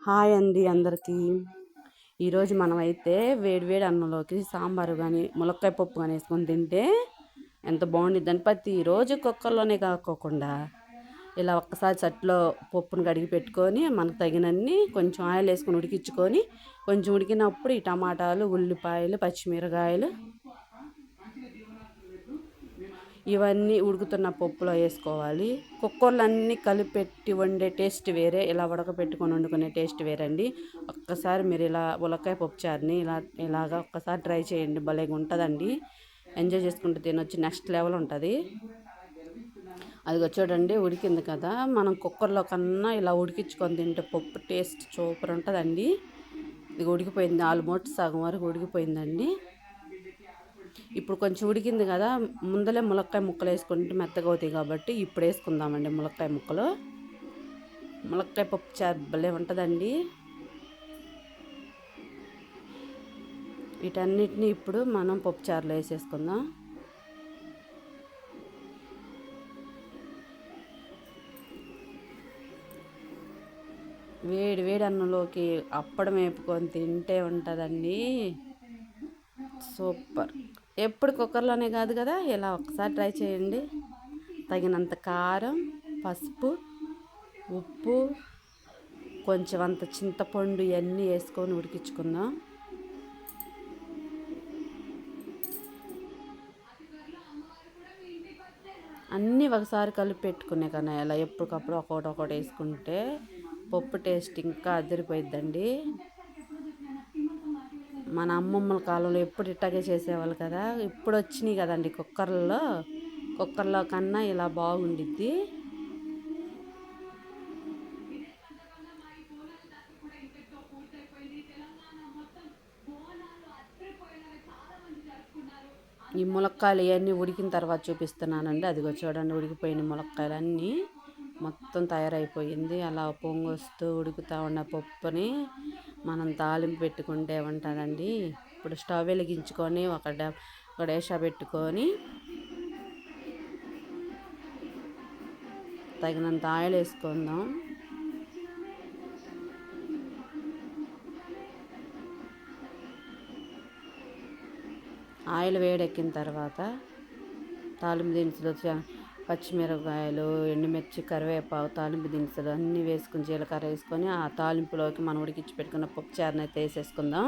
Hi అండి అందరికీ. ఈరోజు మనమైతే వేడివేడి అన్నంలోకి సాంబారు కానీ ములక్కాయ పప్పు కానీ వేసుకొని తింటే ఎంత బాగుండిద్దని ప్రతిరోజు కుక్కర్లోనే కాకోకుండా ఇలా ఒక్కసారి చట్లో పప్పును కడిగి పెట్టుకొని మనకు తగినన్ని కొంచెం ఆయిల్ వేసుకొని ఉడికించుకొని కొంచెం ఉడికినప్పుడు ఈ టమాటాలు, ఉల్లిపాయలు, పచ్చిమిరకాయలు ఇవన్నీ ఉడుకుతున్న పప్పులో వేసుకోవాలి. కుక్కర్లో అన్నీ కలిపెట్టి వండే టేస్ట్ వేరే, ఇలా ఉడకపెట్టుకొని వండుకునే టేస్ట్ వేరే అండి. ఒక్కసారి మీరు ఇలా ఉలక్కాయ పప్పు చారుని ఇలాగా ఒక్కసారి ట్రై చేయండి, భలేగా ఉంటుందండి. ఎంజాయ్ చేసుకుంటూ తినొచ్చు, నెక్స్ట్ లెవెల్ ఉంటుంది. అది చూడండి ఉడికింది కదా, మనం కుక్కర్లో కన్నా ఇలా ఉడికించుకొని తింటే పప్పు టేస్ట్ సూపర్ ఉంటుందండి. ఇది ఉడికిపోయింది, ఆల్మోస్ట్ సగం వరకు ఉడికిపోయిందండి. ఇప్పుడు కొంచెం ఉడికింది కదా, ముందలే ములక్కాయ ముక్కలు వేసుకుంటే మెత్తగా అవుతాయి కాబట్టి ఇప్పుడు వేసుకుందామండి ములక్కాయ ముక్కలు. ములక్కాయ పప్పు చారు భలే ఉంటుందండి. వీటన్నిటిని ఇప్పుడు మనం పప్పు చారులో వేసేసుకుందాం. వేడి వేడి అన్నంలోకి అప్పడం వేపుకొని తింటే ఉంటుందండి సూపర్. ఎప్పుడు కుక్కర్లోనే కాదు కదా, ఇలా ఒకసారి ట్రై చేయండి. తగినంత కారం, పసుపు, ఉప్పు, కొంచెం అంత చింతపండు ఇవన్నీ వేసుకొని ఉడికించుకుందాం. అన్నీ ఒకసారి కలిపి పెట్టుకునే కన్నా ఇలా ఎప్పటికప్పుడు ఒకటి వేసుకుంటే పప్పు టేస్ట్ ఇంకా అదిరిపోయిద్దండి. మన అమ్మమ్మల కాలంలో ఎప్పుడు ఇట్టాగే చేసేవాళ్ళు కదా, ఇప్పుడు వచ్చినాయి కదండి కుక్కర్లో కన్నా ఇలా బాగుండిద్ది. ఈ ములక్కాయలు ఇవన్నీ ఉడికిన తర్వాత చూపిస్తున్నానండి. అదిగో చూడండి ఉడికిపోయిన ములక్కాయలు అన్నీ మొత్తం తయారైపోయింది. అలా పొంగొస్తూ ఉడుకుతూ ఉన్న పప్పుని మనం తాలింపు పెట్టుకుంటే ఉంటుందండి. ఇప్పుడు స్టవ్ వెలిగించుకొని ఒక డేషా పెట్టుకొని తగినంత ఆయిల్ వేసుకుందాం. ఆయిల్ వేడెక్కిన తర్వాత తాలింపు దినుసులు, పచ్చిమిరపకాయలు, ఎండుమిర్చి, కరివేపాకు, తాలింపు దినుసులు అన్నీ వేసుకుని జీలకర్ర వేసుకొని ఆ తాలింపులోకి మనం ఉడికించి పెట్టుకున్న పప్పు చారుని అయితే వేసేసుకుందాం.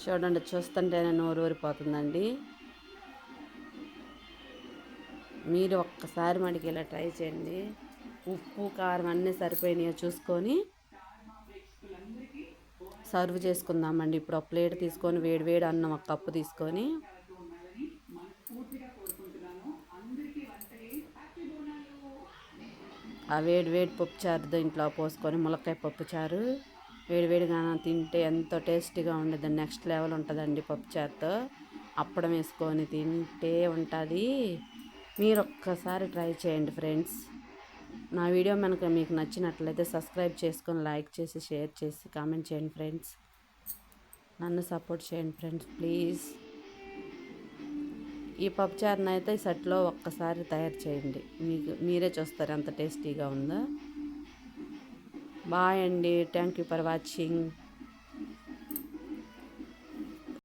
చూడండి చూస్తుంటేనే నోరు ఊరిపోతుందండి. మీరు ఒక్కసారి మనకి ఇలా ట్రై చేయండి. ఉప్పు కారం అన్నీ సరిపోయినాయో చూసుకొని సర్వ్ చేసుకుందామండి. ఇప్పుడు ఒక ప్లేట్ తీసుకొని వేడి అన్నం ఒక కప్పు తీసుకొని ఆ వేడి పప్పు చారు దీంట్లో పోసుకొని ములక్కాయ పప్పు చారు వేడిగా తింటే ఎంతో టేస్టీగా ఉండదు, నెక్స్ట్ లెవెల్ ఉంటుందండి. పప్పు చారుతో అప్పడం వేసుకొని తింటే ఉంటుంది. మీరు ఒక్కసారి ట్రై చేయండి ఫ్రెండ్స్. నా వీడియో మీకు నచ్చినట్లయితే సబ్స్క్రైబ్ చేసుకొని లైక్ చేసి షేర్ చేసి కామెంట్ చేయండి ఫ్రెండ్స్. నన్ను సపోర్ట్ చేయండి ఫ్రెండ్స్ ప్లీజ్. ఈ పప్పుచారుని అయితే సెట్లో ఒక్కసారి తయారు చేయండి, మీరే చూస్తారు ఎంత టేస్టీగా ఉందో. బాయ్ అండి, థ్యాంక్ యూ ఫర్ వాచింగ్.